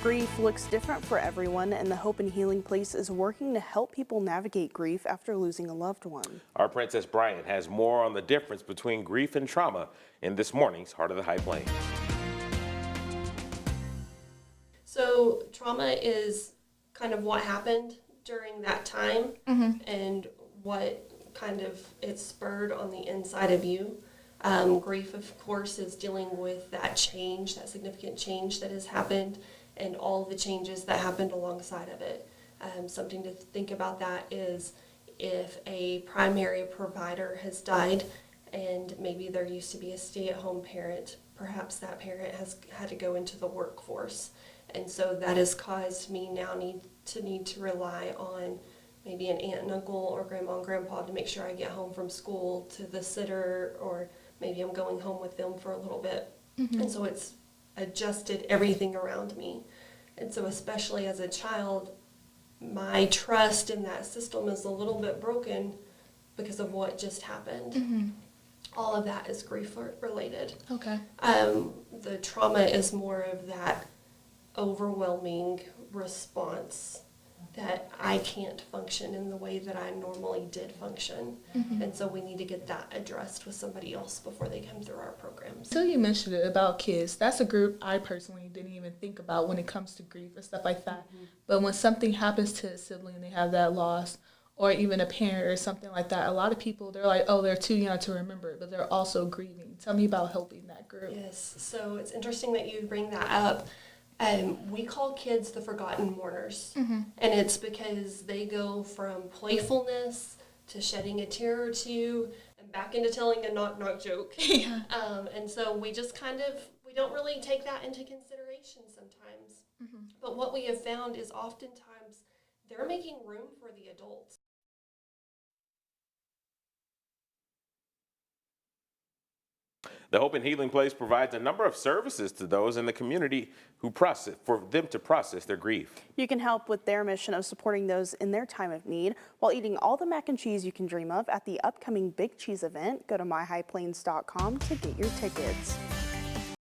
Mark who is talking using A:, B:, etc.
A: Grief looks different for everyone, and the Hope and Healing Place is working to help people navigate grief after losing a loved one.
B: Our Princess Bryant has more on the difference between grief and trauma in this morning's Heart of the High Plains.
C: So trauma is kind of what happened during that time and what kind of it spurred on the inside of you. Grief, of course, is dealing with that change, that significant change that has happened, and all the changes that happened alongside of it. Something to think about that is if a primary provider has died and maybe there used to be a stay-at-home parent, perhaps that parent has had to go into the workforce. And so that has caused me now need to rely on maybe an aunt and uncle or grandma and grandpa to make sure I get home from school, to the sitter, or maybe I'm going home with them for a little bit. And so it's adjusted everything around me. And so especially as a child, my trust in that system is a little bit broken because of what just happened. All of that is grief related.
D: Okay.
C: The trauma is more of that overwhelming response that I can't function in the way that I normally did function. And so we need to get that addressed with somebody else before they come through our programs.
D: So you mentioned it about kids. That's a group I personally didn't even think about when it comes to grief and stuff like that. But when something happens to a sibling, they have that loss, or even a parent or something like that, a lot of people, they're like, oh, they're too young to remember it, but they're also grieving. Tell me about helping that group.
C: Yes, so it's interesting that you bring that up. We call kids the forgotten mourners, and it's because they go from playfulness to shedding a tear or two and back into telling a knock-knock joke. And so we just we don't really take that into consideration sometimes. But what we have found is oftentimes they're making room for the adults.
B: The Hope and Healing Place provides a number of services to those in the community who for them to process their grief.
A: You can help with their mission of supporting those in their time of need while eating all the mac and cheese you can dream of at the upcoming Big Cheese event. Go to myhighplains.com to get your tickets.